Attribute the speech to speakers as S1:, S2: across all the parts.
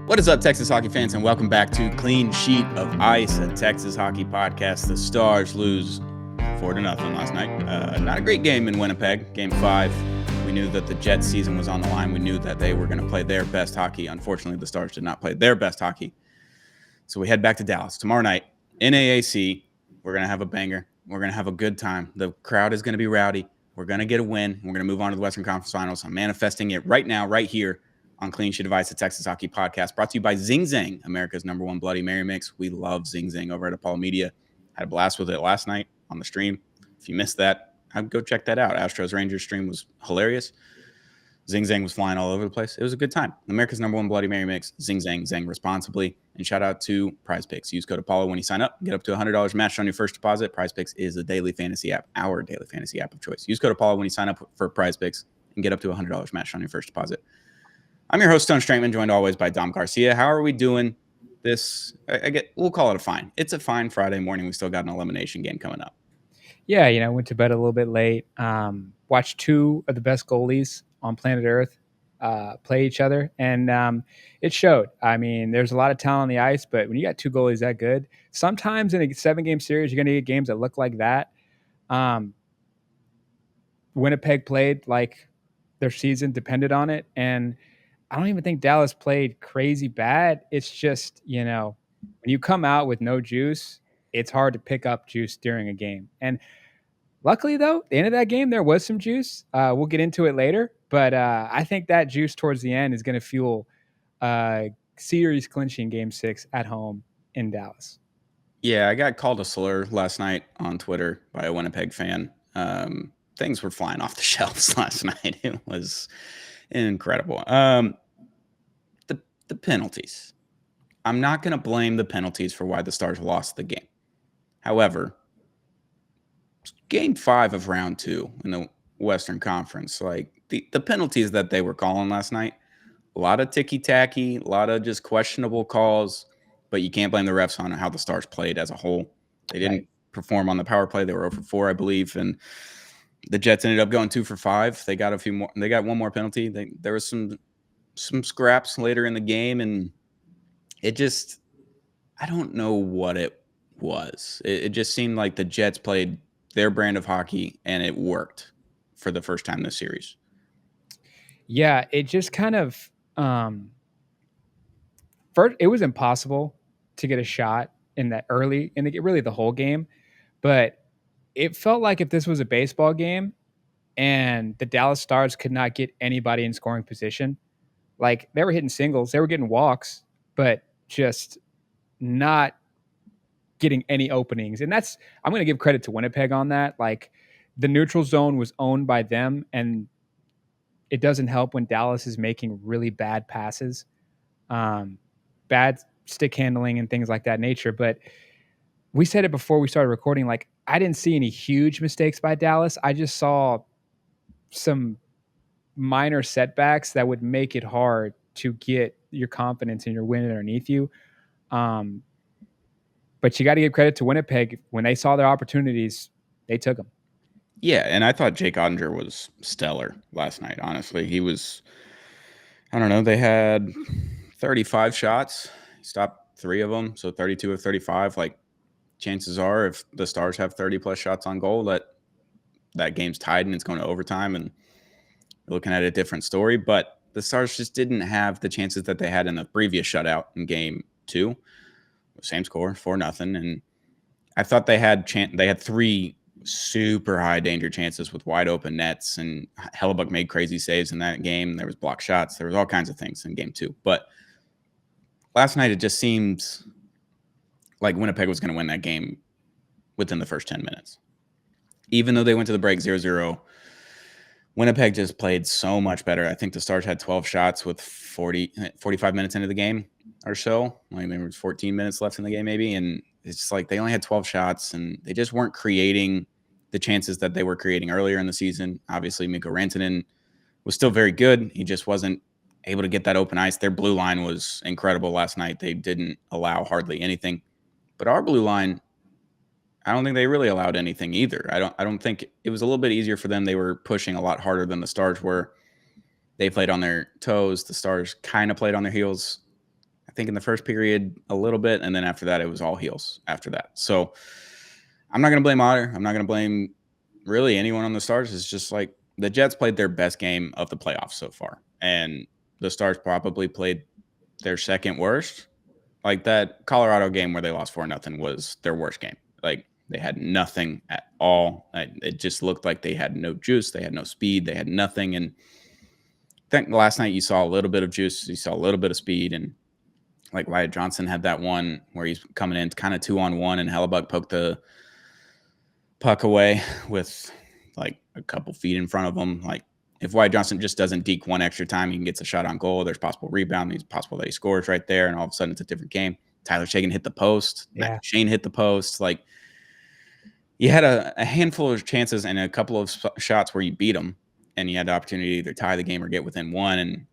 S1: What is up, Texas hockey fans, and welcome back to Clean Sheet of Ice, a Texas hockey podcast. The Stars lose 4-0 last night. Not a great game in Winnipeg, Game 5. We knew that the Jets season was on the line. We knew that they were going to play their best hockey. Unfortunately, the Stars did not play their best hockey. So we head back to Dallas tomorrow night in AAC. We're going to have a banger. We're going to have a good time. The crowd is going to be rowdy. We're going to get a win. We're going to move on to the Western Conference Finals. I'm manifesting it right now, right here on Clean Sheet of Ice, the Texas Hockey Podcast, brought to you by Zing Zang, America's #1 Bloody Mary mix. We love Zing Zang over at Apollo Media. Had a blast with it last night on the stream. If you missed that, I'd go check that out. Astros Rangers stream was hilarious. Zing Zang was flying all over the place. It was a good time. America's #1 Bloody Mary mix. Zing Zang, Zang responsibly. And shout out to Prize Picks. Use code Apollo when you sign up. Get up to $100 matched on your first deposit. Prize Picks is the daily fantasy app, our daily fantasy app of choice. Use code Apollo when you sign up for Prize Picks and get up to $100 matched on your first deposit. I'm your host, Stone Straitman, joined always by Dom Garcia. How are we doing this? We'll call it a fine. It's a fine Friday morning. We still got an elimination game coming up.
S2: Yeah, went to bed a little bit late. Watched two of the best goalies on planet Earth play each other, and it showed. I mean, there's a lot of talent on the ice, but when you got two goalies that good, sometimes in a 7-game series, you're going to get games that look like that. Winnipeg played like their season depended on it, and I don't even think Dallas played crazy bad. It's just, when you come out with no juice, it's hard to pick up juice during a game. And luckily, though, at the end of that game, there was some juice. We'll get into it later. But I think that juice towards the end is going to fuel series clinching Game 6 at home in Dallas.
S1: Yeah, I got called a slur last night on Twitter by a Winnipeg fan. Things were flying off the shelves last night. It was incredible. The penalties. I'm not going to blame the penalties for why the Stars lost the game. However, Game 5 of round 2 in the Western Conference, like the penalties that they were calling last night, a lot of ticky-tacky, a lot of just questionable calls, but you can't blame the refs on how the Stars played as a whole. They didn't perform on the power play. They were 0 for 4, I believe, and the Jets ended up going 2 for 5. They got a few more. They got one more penalty. There was some scraps later in the game, and it just, I don't know what it was. It just seemed like the Jets played their brand of hockey, and it worked for the first time this series.
S2: Yeah, it just kind of first, it was impossible to get a shot in that early, and really the whole game, but it felt like if this was a baseball game and the Dallas Stars could not get anybody in scoring position, like they were hitting singles, they were getting walks, but just not getting any openings. And that's, I'm going to give credit to Winnipeg on that. Like the neutral zone was owned by them, and it doesn't help when Dallas is making really bad passes, bad stick handling and things like that nature. But we said it before we started recording, like I didn't see any huge mistakes by Dallas. I just saw some minor setbacks that would make it hard to get your confidence in your win underneath you. But you got to give credit to Winnipeg. When they saw their opportunities, they took them.
S1: Yeah, and I thought Jake Ottinger was stellar last night, honestly. He was, I don't know, they had 35 shots. He stopped 3 of them, so 32 of 35. Like, chances are if the Stars have 30-plus shots on goal, that game's tied and it's going to overtime, and looking at a different story. But the Stars just didn't have the chances that they had in the previous shutout in Game 2. Same score, 4-0. And I thought they had 3 super high danger chances with wide open nets, and Hellebuck made crazy saves in that game. There was blocked shots. There was all kinds of things in Game 2. But last night, it just seemed like Winnipeg was going to win that game within the first 10 minutes. Even though they went to the break 0-0, Winnipeg just played so much better. I think the Stars had 12 shots with 45 minutes into the game or so. Like there was 14 minutes left in the game maybe, and it's just like they only had 12 shots, and they just weren't creating the chances that they were creating earlier in the season. Obviously, Mikko Rantanen was still very good. He just wasn't able to get that open ice. Their blue line was incredible last night. They didn't allow hardly anything. But our blue line, I don't think they really allowed anything either. I don't think it was a little bit easier for them. They were pushing a lot harder than the Stars were. They played on their toes. The Stars kind of played on their heels. think in the first period a little bit, and then after that it was all heels after that. So I'm not going to blame Otter. I'm not going to blame really anyone on the Stars. It's just like the Jets played their best game of the playoffs so far, and the Stars probably played their second worst. Like that Colorado game where they lost 4-0 was their worst game. Like they had nothing at all. It just looked like they had no juice. They had no speed. They had nothing. And I think last night you saw a little bit of juice. You saw a little bit of speed. And like Wyatt Johnson had that one where he's coming in kind of 2-on-1 and Hellebuck poked the puck away with like a couple feet in front of him. Like if Wyatt Johnson just doesn't deke one extra time, he gets a shot on goal. There's possible rebound. It's possible that he scores right there, and all of a sudden it's a different game. Tyler Seguin hit the post.
S2: Yeah.
S1: Matt Shane hit the post. Like you had a handful of chances and a couple of shots where you beat them, and you had the opportunity to either tie the game or get within one, and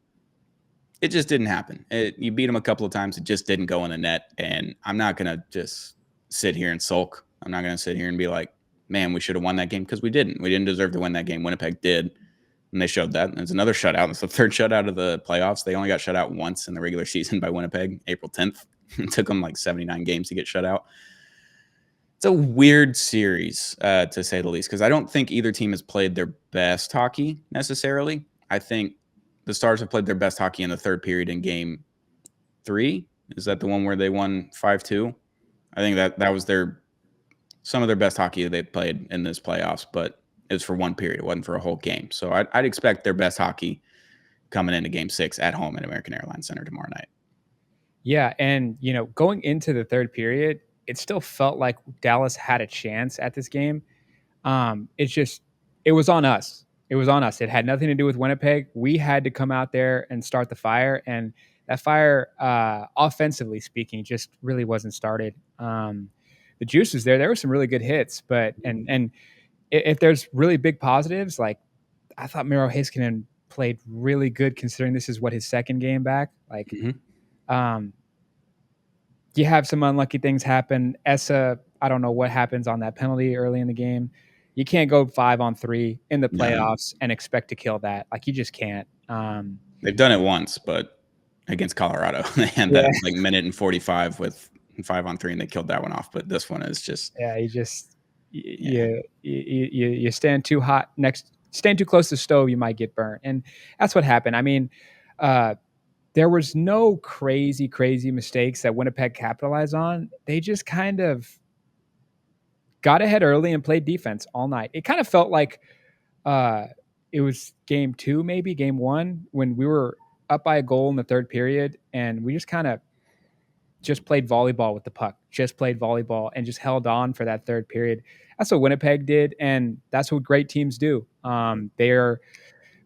S1: it just didn't happen. You beat them a couple of times. It just didn't go in the net, and I'm not going to just sit here and sulk. I'm not going to sit here and be like, man, we should have won that game, because we didn't. We didn't deserve to win that game. Winnipeg did, and they showed that. And it's another shutout. It's the third shutout of the playoffs. They only got shut out once in the regular season by Winnipeg, April 10th. It took them like 79 games to get shut out. It's a weird series, to say the least, because I don't think either team has played their best hockey necessarily. I think the Stars have played their best hockey in the third period in game 3. Is that the one where they won 5-2? I think that was some of their best hockey they've played in this playoffs, but it was for one period. It wasn't for a whole game. So I'd expect their best hockey coming into game 6 at home at American Airlines Center tomorrow night.
S2: Yeah, and going into the third period, it still felt like Dallas had a chance at this game. It was on us. It was on us. It had nothing to do with Winnipeg. We had to come out there and start the fire, and that fire, offensively speaking, just really wasn't started. The juice was there. There were some really good hits, but and if there's really big positives, like I thought Miro Heiskanen played really good considering this is what his second game back. Like, you have some unlucky things happen. Essa, I don't know what happens on that penalty early in the game. You can't go 5-on-3 in the playoffs and expect to kill that. Like you just can't.
S1: They've done it once, but against Colorado, they had that like minute and 45 with 5-on-3, and they killed that one off. But this one is just
S2: you stand too hot stand too close to the stove, you might get burnt, and that's what happened. I mean, there was no crazy mistakes that Winnipeg capitalized on. They just kind of got ahead early and played defense all night. It kind of felt like it was game 2, maybe game 1, when we were up by a goal in the third period, and we just kind of played volleyball with the puck, just played volleyball and just held on for that third period. That's what Winnipeg did, and that's what great teams do. They are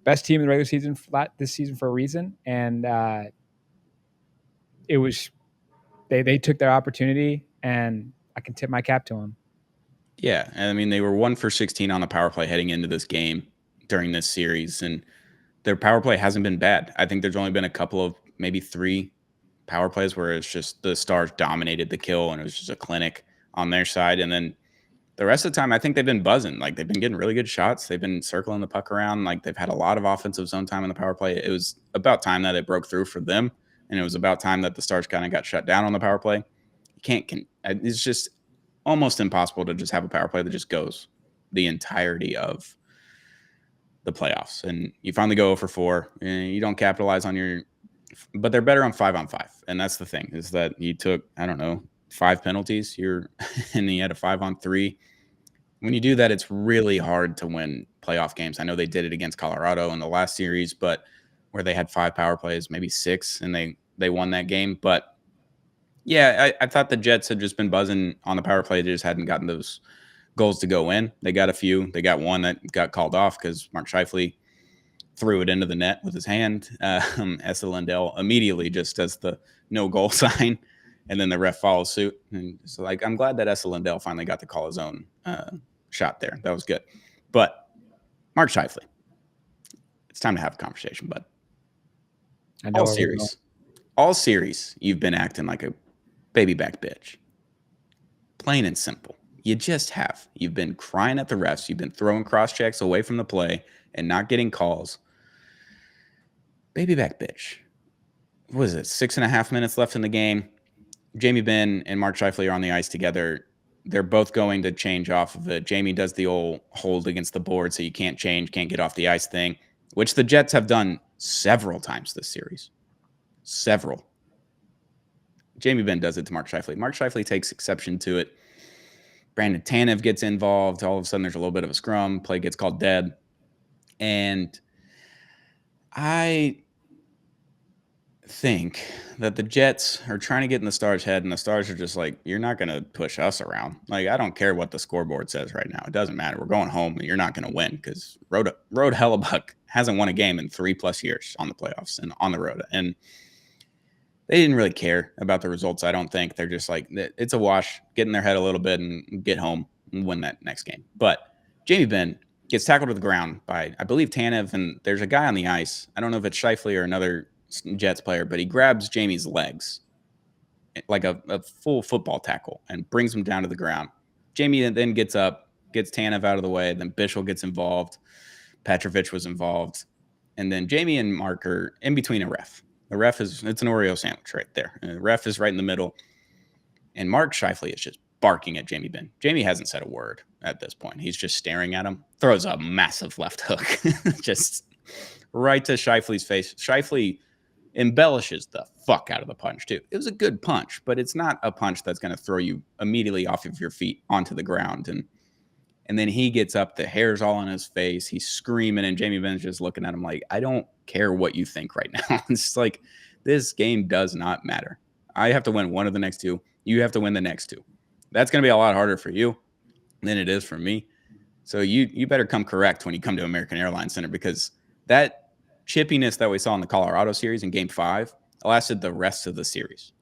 S2: best team in the regular season this season for a reason, and it was they took their opportunity, and I can tip my cap to them.
S1: Yeah, I mean, they were 1 for 16 on the power play heading into this game during this series, and their power play hasn't been bad. I think there's only been a couple of maybe 3 power plays where it's just the Stars dominated the kill, and it was just a clinic on their side. And then the rest of the time, I think they've been buzzing. Like, they've been getting really good shots. They've been circling the puck around. Like, they've had a lot of offensive zone time in the power play. It was about time that it broke through for them, and it was about time that the Stars kind of got shut down on the power play. It's just almost impossible to just have a power play that just goes the entirety of the playoffs. And you finally go 0-for-4, and you don't capitalize on your – but they're better on 5-on-5. And that's the thing, is that you took, I don't know, 5 penalties. And you had a 5-on-3. When you do that, it's really hard to win playoff games. I know they did it against Colorado in the last series, but where they had 5 power plays, maybe 6, and they won that game. But yeah, I thought the Jets had just been buzzing on the power play. They just hadn't gotten those goals to go in. They got a few. They got one that got called off because Mark Scheifele threw it into the net with his hand. Esa Lindell immediately just does the no goal sign, and then the ref follows suit. And so, like, I'm glad that Esa Lindell finally got to call his own shot there. That was good. But Mark Scheifele, it's time to have a conversation, bud. All series, you've been acting like a baby back bitch. Plain and simple. You just have. You've been crying at the refs. You've been throwing cross checks away from the play and not getting calls. Baby back bitch. what is it, 6.5 minutes left in the game. Jamie Benn and Mark Scheifele are on the ice together. They're both going to change off of it. Jamie does the old hold against the board, so you can't change, can't get off the ice thing, which the Jets have done several times this series. Several. Jamie Benn does it to Mark Scheifele. Mark Scheifele takes exception to it. Brandon Tanev gets involved. All of a sudden, there's a little bit of a scrum. Play gets called dead. And I think that the Jets are trying to get in the Stars' head, and the Stars are just like, you're not going to push us around. Like, I don't care what the scoreboard says right now. It doesn't matter. We're going home, and you're not going to win because Road Hellebuck hasn't won a game in 3+ years on the playoffs and on the road. And they didn't really care about the results, I don't think. They're just like, it's a wash, get in their head a little bit and get home and win that next game. But Jamie Benn gets tackled to the ground by, I believe, Tanev, and there's a guy on the ice. I don't know if it's Scheifele or another Jets player, but he grabs Jamie's legs like a full football tackle and brings him down to the ground. Jamie then gets up, gets Tanev out of the way, then Bischel gets involved. Petrovic was involved. And then Jamie and Mark are in between a ref. The ref it's an Oreo sandwich right there. And the ref is right in the middle. And Mark Scheifele is just barking at Jamie Benn. Jamie hasn't said a word at this point. He's just staring at him. Throws a massive left hook. Just right to Scheifele's face. Scheifele embellishes the fuck out of the punch, too. It was a good punch, but it's not a punch that's going to throw you immediately off of your feet onto the ground. And then he gets up, the hair's all on his face. He's screaming, and Jamie Benn's just looking at him like, I don't care what you think right now. It's like, this game does not matter. I have to win one of the next two. You have to win the next two. That's going to be a lot harder for you than it is for me. So you better come correct when you come to American Airlines Center, because that chippiness that we saw in the Colorado series in Game 5 lasted the rest of the series.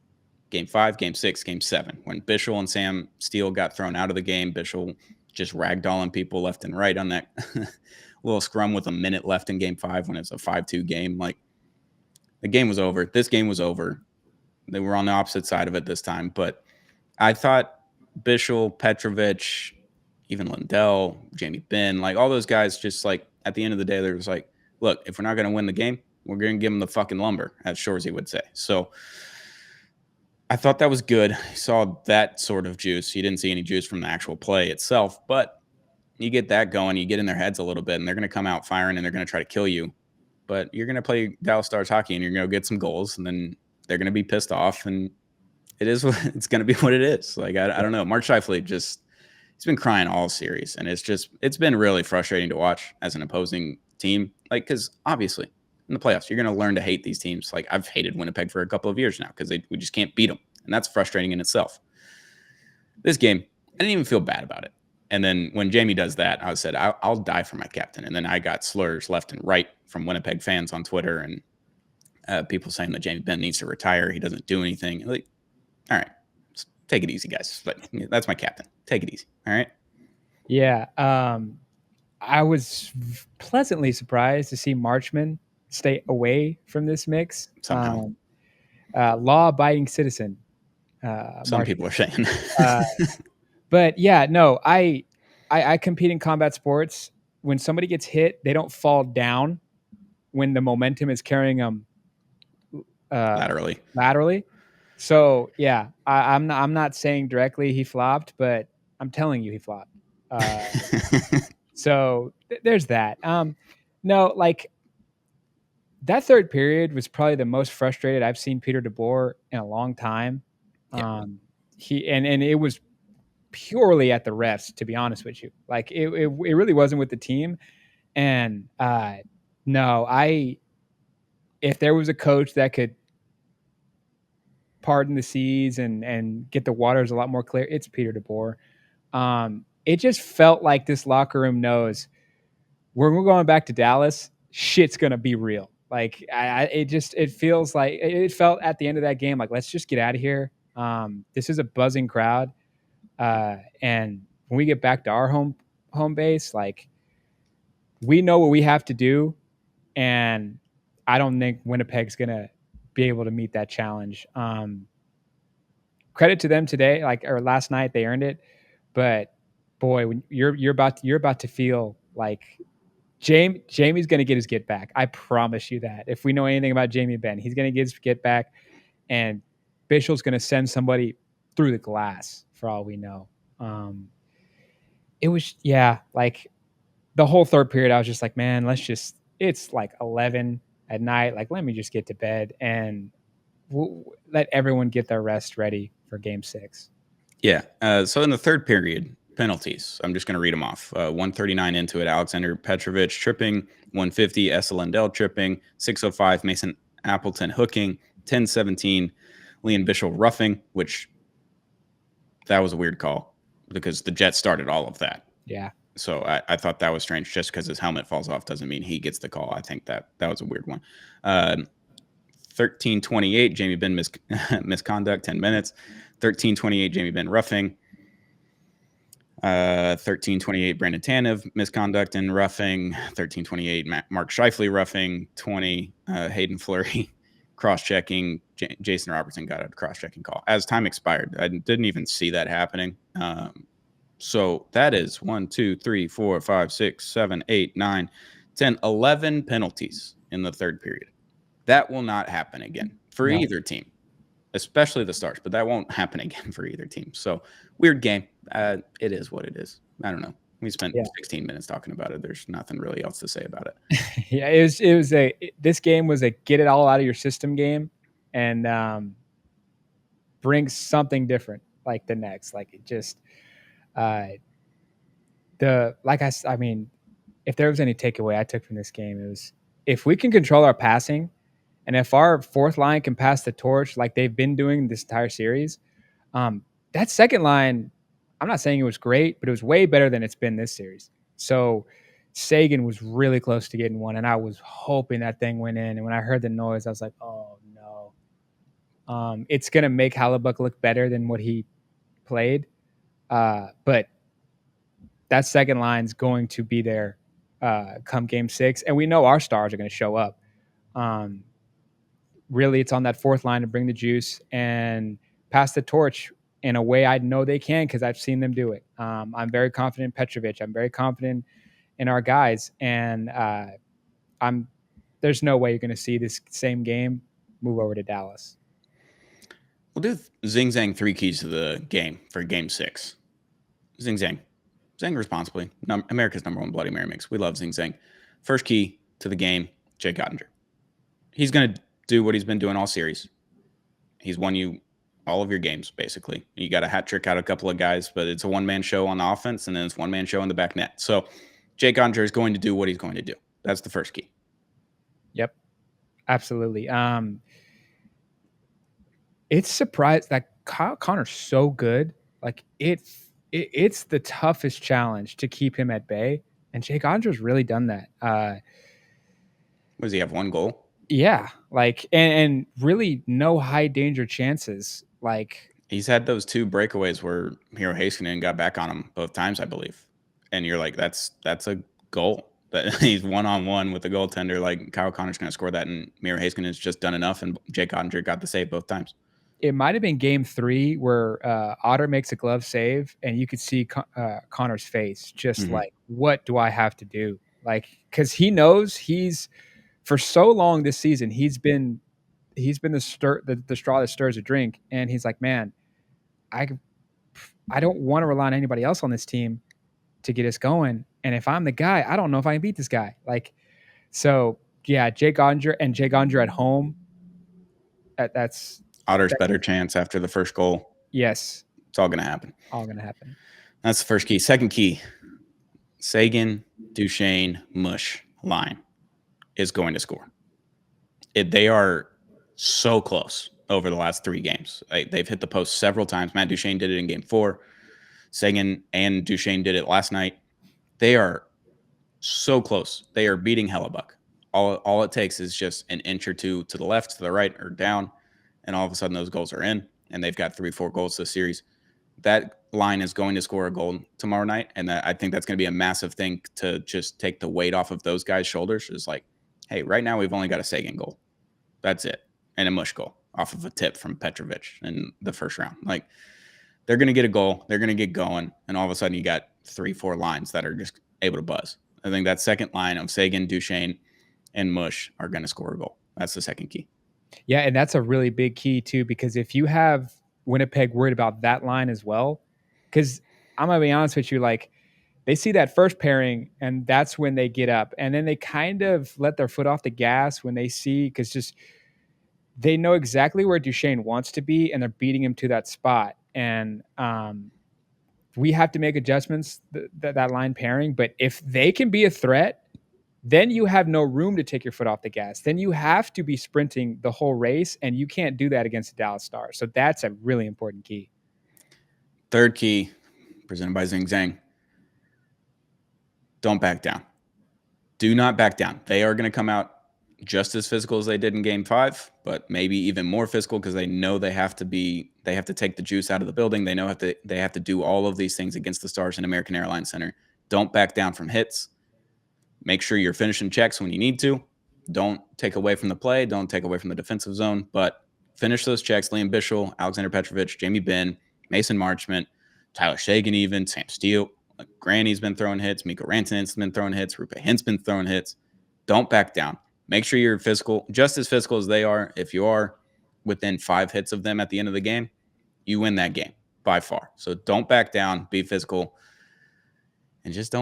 S1: Game 5, Game 6, Game 7. When Bischel and Sam Steele got thrown out of the game, Bischel just ragdolling people left and right on that little scrum with a minute left in Game 5 when it's a 5-2 game. Like, the game was over. This game was over. They were on the opposite side of it this time. But I thought Bischel, Petrovic, even Lindell, Jamie Benn, like all those guys, just like at the end of the day, they was like, look, if we're not going to win the game, we're going to give them the fucking lumber, as Shoresy would say. So I thought that was good. I saw that sort of juice. You didn't see any juice from the actual play itself, but you get that going, you get in their heads a little bit, and they're going to come out firing and they're going to try to kill you. But you're going to play Dallas Stars hockey and you're going to get some goals, and then they're going to be pissed off, and it's going to be what it is. Like, I don't know. Mark Scheifele he's been crying all series, and it's been really frustrating to watch as an opposing team. Like, because obviously in the playoffs, you're going to learn to hate these teams. Like, I've hated Winnipeg for a couple of years now because we just can't beat them, and that's frustrating in itself. This game, I didn't even feel bad about it. And then when Jamie does that, I said, I'll die for my captain. And then I got slurs left and right from Winnipeg fans on Twitter, and people saying that Jamie Benn needs to retire. He doesn't do anything. Like, all right, take it easy, guys. Like, that's my captain. Take it easy. All right.
S2: Yeah. I was pleasantly surprised to see Marchman stay away from this mix.
S1: Somehow.
S2: Law-abiding citizen.
S1: Some
S2: Marchman.
S1: people are saying.
S2: But yeah, no, I compete in combat sports. When somebody gets hit, they don't fall down when the momentum is carrying them laterally. So yeah, I'm not saying directly he flopped, but I'm telling you he flopped. So there's that. No, like that third period was probably the most frustrated I've seen Peter DeBoer in a long time.
S1: Yeah.
S2: He and it was purely at the refs, to be honest with you. Like it really wasn't with the team. And no, if there was a coach that could pardon the seas and get the waters a lot more clear, it's Peter DeBoer. It just felt like this locker room knows when we're going back to Dallas, shit's gonna be real. Like it feels like it felt at the end of that game like, let's just get out of here. This is a buzzing crowd, and when we get back to our home base, like we know what we have to do, and I don't think Winnipeg's gonna be able to meet that challenge. Credit to them today, or last night, they earned it. But boy, when you're about to feel like Jamie's going to get his get back. I promise you that. If we know anything about Jamie Benn, he's going to get his get back, and Bischel's going to send somebody through the glass for all we know. It was, yeah, like the whole third period, I was just like, man, it's like 11 at night. Like, let me just get to bed and let everyone get their rest ready for game 6.
S1: Yeah. So in the third period, penalties. I'm just going to read them off. 139 into it, Alexander Petrovic tripping. 150, Essa Lindell tripping. 605, Mason Appleton hooking. 1017, Liam Bischel roughing, which that was a weird call because the Jets started all of that.
S2: Yeah.
S1: So I thought that was strange. Just because his helmet falls off doesn't mean he gets the call. I think that was a weird one. 1328, Jamie Benn misconduct, 10 minutes. 1328, Jamie Benn roughing. 1328, Brandon Tanev misconduct and roughing. 1328, Mark Scheifele roughing. 20, Hayden Fleury cross-checking. Jason Robertson got a cross-checking call. As time expired, I didn't even see that happening. So that is 1, 2, 3, 4, 5, 6, 7, 8, 9, 10, 11 penalties in the third period. That will not happen again for either team, especially the Stars, but that won't happen again for either team. So weird game. It is what it is. I don't know. We spent 16 minutes talking about it. There's nothing really else to say about it.
S2: Yeah, this game was a get it all out of your system game, and bring something different like the next. Like it just I mean, if there was any takeaway I took from this game, it was if we can control our passing, and if our fourth line can pass the torch like they've been doing this entire series, that second line, I'm not saying it was great, but it was way better than it's been this series. So Sagan was really close to getting one, and I was hoping that thing went in. And when I heard the noise, I was like, oh no. It's going to make Hellebuyck look better than what he played. But that second line's going to be there come game 6. And we know our stars are going to show up. Really, it's on that fourth line to bring the juice and pass the torch in a way I know they can because I've seen them do it. I'm very confident in Petrovic. I'm very confident in our guys. And there's no way you're going to see this same game move over to Dallas.
S1: We'll do Zing Zang 3 keys to the game for game 6. Zing Zang. Zang responsibly. America's number 1 Bloody Mary mix. We love Zing Zang. First key to the game, Jake Ottinger. He's going to do what he's been doing all series. He's won you all of your games, basically. You got a hat trick out of a couple of guys, but it's a one-man show on the offense, and then it's one-man show in the back net. So Jake Ottinger is going to do what he's going to do. That's the first key.
S2: Yep, absolutely. It's surprised that Kyle Connor's so good. Like it's the toughest challenge to keep him at bay, and Jake Ottinger's really done that.
S1: Does he have 1 goal?
S2: Yeah, like and really no high danger chances. Like
S1: he's had those 2 breakaways where Miro Heiskanen got back on him both times, I believe. And you're like, that's a goal. That he's 1-on-1 with the goaltender. Like Kyle Connor's going to score that, and Miro Heiskanen's just done enough, and Jake Ottinger got the save both times.
S2: It might have been game 3 where Otter makes a glove save, and you could see Connor's face, just like, what do I have to do? Like, because he knows for so long this season, he's been the straw that stirs a drink, and he's like, man, I don't want to rely on anybody else on this team to get us going, and if I'm the guy, I don't know if I can beat this guy. Like, so yeah, Jake Ottinger at home. That's
S1: Otter's better chance after the first goal.
S2: Yes,
S1: it's all going to happen. That's the first key. Second key, Sagan, Duchesne, Mush line is going to score. They are so close over the last 3 games. They've hit the post several times. Matt Duchesne did it in game 4. Sagan and Duchesne did it last night. They are so close. They are beating Hellebuyck. All it takes is just an inch or 2 to the left, to the right, or down, and all of a sudden those goals are in, and they've got 3-4 goals this series. That line is going to score a goal tomorrow night, and I think that's going to be a massive thing to just take the weight off of those guys' shoulders. Is like, hey, right now we've only got a Sagan goal. That's it. And a Mush goal off of a tip from Petrovic in the first round. Like, they're going to get a goal. They're going to get going. And all of a sudden you got 3-4 lines that are just able to buzz. I think that second line of Sagan, Duchesne, and Mush are going to score a goal. That's the second key.
S2: Yeah, and that's a really big key too, because if you have Winnipeg worried about that line as well, because I'm gonna be honest with you, like they see that first pairing and that's when they get up, and then they kind of let their foot off the gas when they see, because just they know exactly where Duchesne wants to be and they're beating him to that spot. And we have to make adjustments that line pairing. But if they can be a threat, then you have no room to take your foot off the gas. Then you have to be sprinting the whole race, and you can't do that against the Dallas Stars. So that's a really important key.
S1: Third key, presented by Zing Zang. Don't back down. Do not back down. They are going to come out just as physical as they did in game 5, but maybe even more physical because they know they have to take the juice out of the building. They know they have to do all of these things against the Stars in American Airlines Center. Don't back down from hits. Make sure you're finishing checks when you need to. Don't take away from the play. Don't take away from the defensive zone, but finish those checks. Liam Bichel, Alexander Petrovich, Jamie Benn, Mason Marchment, Tyler Shagan, even Sam Steele. Granny's been throwing hits. Mikko Rantanen's been throwing hits. Rupe Hint's been throwing hits. Don't back down. Make sure you're physical, just as physical as they are. If you are within 5 hits of them at the end of the game, you win that game by far. So don't back down. Be physical. And just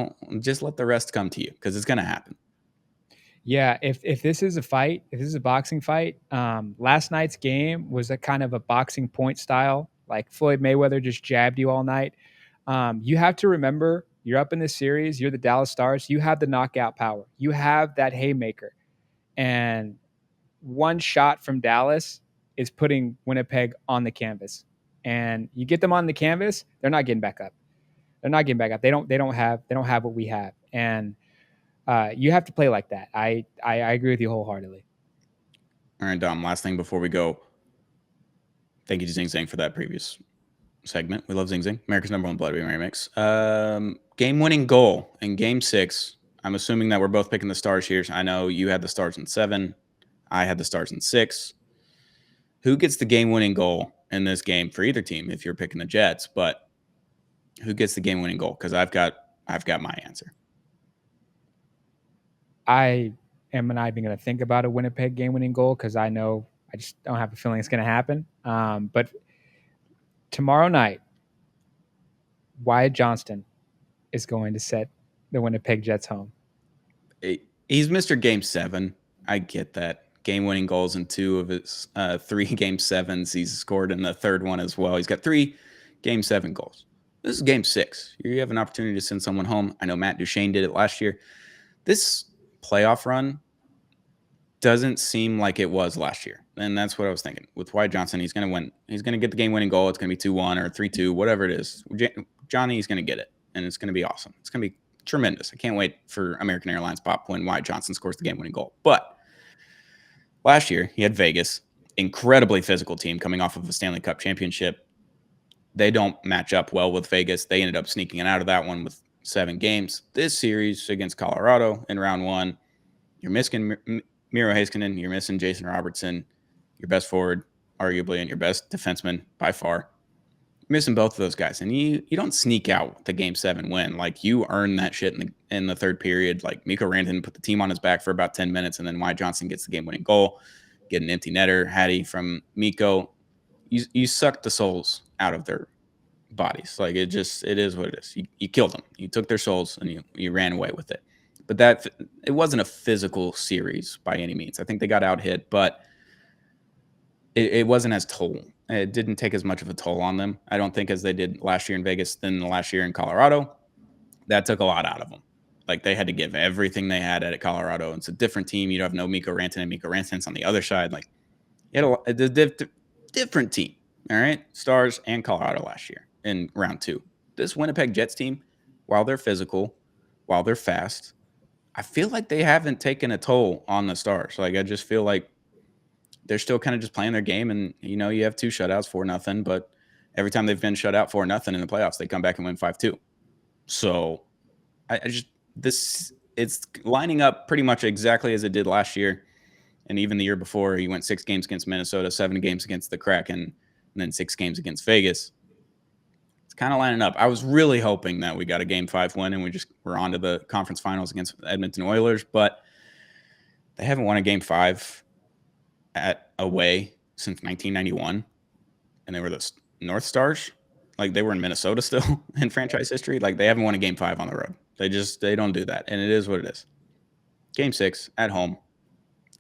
S1: let the rest come to you, because it's going to happen.
S2: Yeah, if this is a fight, if this is a boxing fight, last night's game was a kind of a boxing point style, like Floyd Mayweather just jabbed you all night. You have to remember, you're up in this series, you're the Dallas Stars, you have the knockout power, you have that haymaker, and one shot from Dallas is putting Winnipeg on the canvas. And you get them on the canvas, they're not getting back up. They're not getting back up. They don't have what we have, and you have to play like that. I agree with you wholeheartedly.
S1: All right, Dom, last thing before we go. Thank you to Zing Zang for that previous segment. We love Zing Zing, America's #1 Blood Beam Remix. Game-winning goal in Game 6. I'm assuming that we're both picking the Stars here. I know you had the Stars in 7. I had the Stars in 6. Who gets the game-winning goal in this game for either team if you're picking the Jets? But who gets the game-winning goal? Because I've got my answer.
S2: I am not even going to think about a Winnipeg game-winning goal because I know I just don't have a feeling it's going to happen. But tomorrow night, Wyatt Johnston is going to set the Winnipeg Jets home.
S1: He's Mr. Game 7. I get that. Game-winning goals in 2 of his 3 Game 7s. He's scored in the third one as well. He's got 3 Game 7 goals. This is Game 6. You have an opportunity to send someone home. I know Matt Duchesne did it last year. This playoff run doesn't seem like it was last year. And that's what I was thinking. With Wyatt Johnston, he's going to win. He's going to get the game-winning goal. It's going to be 2-1 or 3-2, whatever it is. Johnny's going to get it, and it's going to be awesome. It's going to be tremendous. I can't wait for American Airlines Pop when Wyatt Johnston scores the game-winning goal. But last year, he had Vegas, incredibly physical team coming off of a Stanley Cup championship. They don't match up well with Vegas. They ended up sneaking it out of that one with 7 games. This series against Colorado in round 1, you're missing Miro Heiskanen, you're missing Jason Robertson, your best forward, arguably, and your best defenseman by far. You're missing both of those guys, and you don't sneak out the Game 7 win. Like, you earn that shit in the third period. Like, Mikko Rantanen put the team on his back for about 10 minutes, and then Wyatt Johnston gets the game-winning goal, get an empty netter, Hattie from Mikko. You sucked the souls out of their bodies. Like, it is what it is. You killed them. You took their souls, and you ran away with it. But it wasn't a physical series by any means. I think they got out hit, but it wasn't as toll. It didn't take as much of a toll on them, I don't think, as they did last year in Vegas than last year in Colorado. That took a lot out of them. Like, they had to give everything they had at Colorado. It's a different team. You don't have no Mikko Rantanen. Mikko Rantanen's on the other side. Like, you had a different team. All right, Stars and Colorado last year in round 2. This Winnipeg Jets team, while they're physical, while they're fast, I feel like they haven't taken a toll on the Stars. Like, I just feel like they're still kind of just playing their game. And, you have 2 shutouts, 4-0, but every time they've been shut out 4-0 in the playoffs, they come back and win 5-2. So it's lining up pretty much exactly as it did last year. And even the year before, he went 6 games against Minnesota, 7 games against the Kraken, and then 6 games against Vegas. It's kind of lining up. I was really hoping that we got a Game 5 win and we're on to the conference finals against Edmonton Oilers, but they haven't won a Game 5 at away since 1991, and they were the North Stars. Like, they were in Minnesota still in franchise history. Like, they haven't won a Game 5 on the road. They don't do that, and it is what it is. Game 6 at home.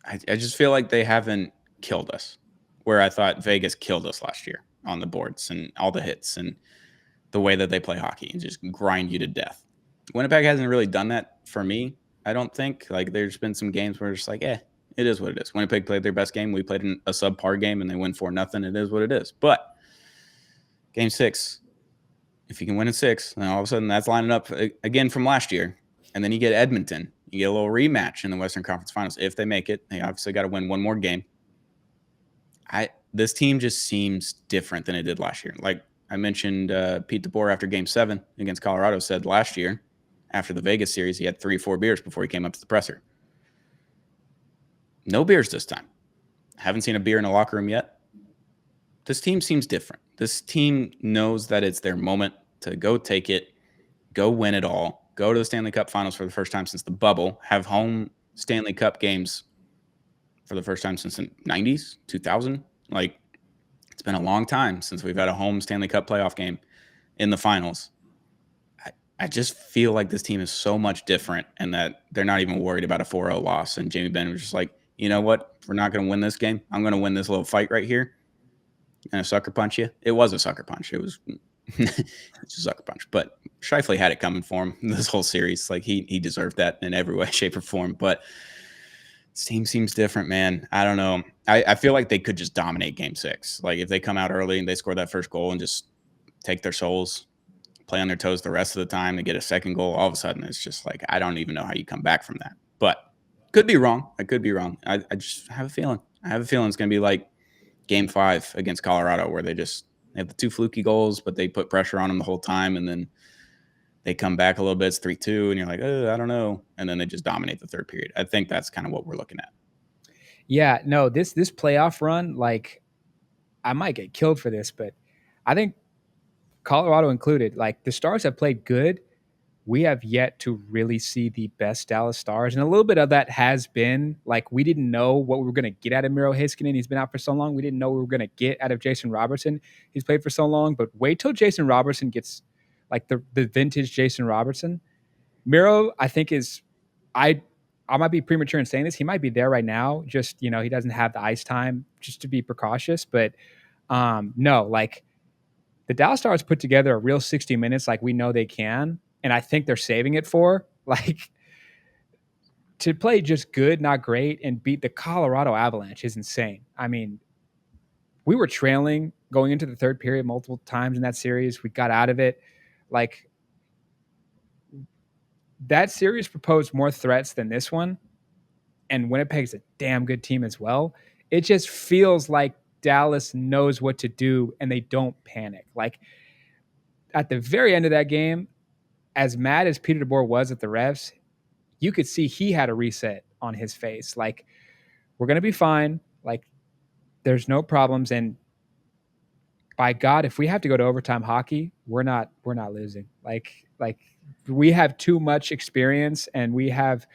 S1: I just feel like they haven't killed us, where I thought Vegas killed us last year on the boards and all the hits and the way that they play hockey and just grind you to death. Winnipeg hasn't really done that for me, I don't think. Like, there's been some games where it's just like, it is what it is. Winnipeg played their best game. We played a subpar game and they win 4-0. It is what it is. But Game 6, if you can win in 6, then all of a sudden that's lining up again from last year. And then you get Edmonton. You get a little rematch in the Western Conference Finals. If they make it, they obviously got to win one more game. This team just seems different than it did last year. Like I mentioned, Pete DeBoer after Game 7 against Colorado said last year, after the Vegas series, he had 3-4 beers before he came up to the presser. No beers this time. Haven't seen a beer in the locker room yet. This team seems different. This team knows that it's their moment to go take it, go win it all, go to the Stanley Cup Finals for the first time since the bubble, have home Stanley Cup games for the first time since the 90s, 2000. Like, it's been a long time since we've had a home Stanley Cup playoff game in the finals. I just feel like this team is so much different and that they're not even worried about a 4-0 loss. And Jamie Benn was just like, you know what? We're not going to win this game. I'm going to win this little fight right here. And a sucker punch you. It was a sucker punch. It was it's a sucker punch. But Scheifele had it coming for him this whole series. Like, he deserved that in every way, shape, or form. But this team seems different, man. I don't know. I feel like they could just dominate Game 6. Like, if they come out early and they score that first goal and just take their souls, play on their toes the rest of the time, to get a second goal, all of a sudden it's just like, I don't even know how you come back from that. But could be wrong. I could be wrong. I just have a feeling. I have a feeling it's going to be like Game 5 against Colorado, where they have the 2 fluky goals, but they put pressure on them the whole time, and then they come back a little bit. It's 3-2, and you're like, I don't know. And then they just dominate the third period. I think that's kind of what we're looking at.
S2: Yeah, no, this playoff run, like, I might get killed for this, but I think Colorado included, like, the Stars have played good. We have yet to really see the best Dallas Stars. And a little bit of that has been, like, we didn't know what we were going to get out of Miro Heiskanen. He's been out for so long. We didn't know what we were going to get out of Jason Robertson. He's played for so long. But wait till Jason Robertson gets, like, the vintage Jason Robertson. Miro, I think, I might be premature in saying this. He might be there right now. Just, he doesn't have the ice time, just to be precautious. But no, like, the Dallas Stars put together a real 60 minutes like we know they can. And I think they're saving it for, like, to play just good, not great, and beat the Colorado Avalanche is insane. I mean, we were trailing going into the third period multiple times in that series. We got out of it. Like, that series proposed more threats than this one. And Winnipeg's a damn good team as well. It just feels like Dallas knows what to do and they don't panic. Like, at the very end of that game, as mad as Peter DeBoer was at the refs, you could see he had a reset on his face. Like, we're going to be fine. Like, there's no problems. And by God, if we have to go to overtime hockey, we're not losing. Like we have too much experience and we have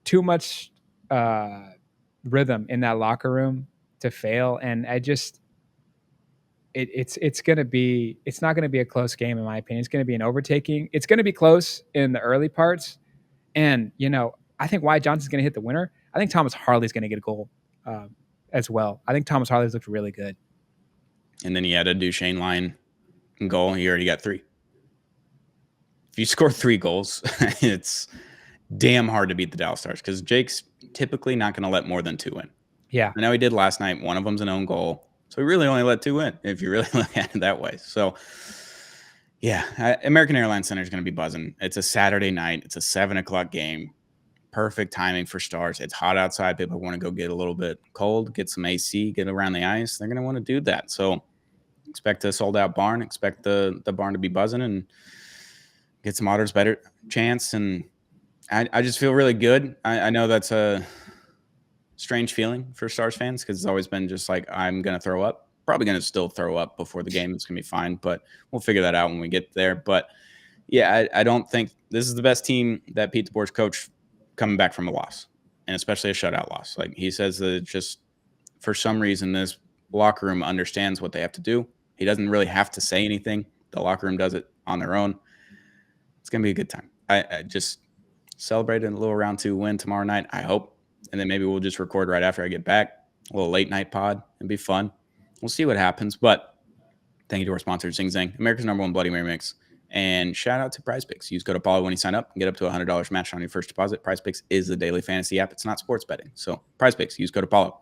S2: too much rhythm in that locker room to fail. And I just, it's not going to be a close game, in my opinion. It's going to be an overtaking. It's going to be close in the early parts. And, I think Wyatt Johnson's going to hit the winner. I think Thomas Harley's going to get a goal as well. I think Thomas Harley's looked really good.
S1: And then he had a Duchesne line goal. He already got 3. If you score 3 goals, it's damn hard to beat the Dallas Stars because Jake's typically not going to let more than 2 in.
S2: Yeah.
S1: I know he did last night. One of them's an own goal. So he really only let 2 in, if you really look at it that way. So, yeah, American Airlines Center is going to be buzzing. It's a Saturday night. It's a 7 o'clock game. Perfect timing for Stars. It's hot outside. People want to go get a little bit cold, get some AC, get around the ice. They're going to want to do that. So expect a sold-out barn. Expect the barn to be buzzing and get some Otters better chance. And I just feel really good. I know that's a strange feeling for Stars fans because it's always been just like, I'm going to throw up probably going to still throw up before the game. It's going to be fine, but we'll figure that out when we get there. But yeah, I don't think this is the best team that Pete DeBoer's coach coming back from a loss, and especially a shutout loss. Like he says that just for some reason this locker room understands what they have to do. He doesn't really have to say anything. The locker room does it on their own. It's going to be a good time. I just celebrated a little round 2 win tomorrow night, I hope. And then maybe we'll just record right after I get back. A little late night pod. It'd be fun. We'll see what happens. But thank you to our sponsor, Zing Zang, America's #1 Bloody Mary mix. And shout out to Prize Picks. Use code Apollo when you sign up and get up to $100 matched on your first deposit. Prize Picks is the daily fantasy app. It's not sports betting. So Prize Picks, use code Apollo.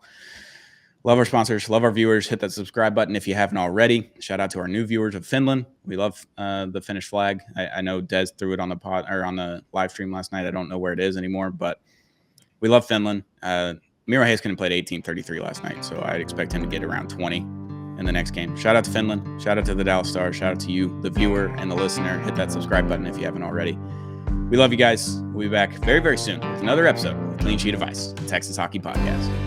S1: Love our sponsors, love our viewers. Hit that subscribe button if you haven't already. Shout out to our new viewers of Finland. We love the Finnish flag. I know Des threw it on the pod or on the live stream last night. I don't know where it is anymore, but we love Finland. Miro Heiskanen played 18-33 last night, so I'd expect him to get around 20 in the next game. Shout out to Finland. Shout out to the Dallas Stars. Shout out to you, the viewer and the listener. Hit that subscribe button if you haven't already. We love you guys. We'll be back very, very soon with another episode of Clean Sheet of Ice, the Texas Hockey Podcast.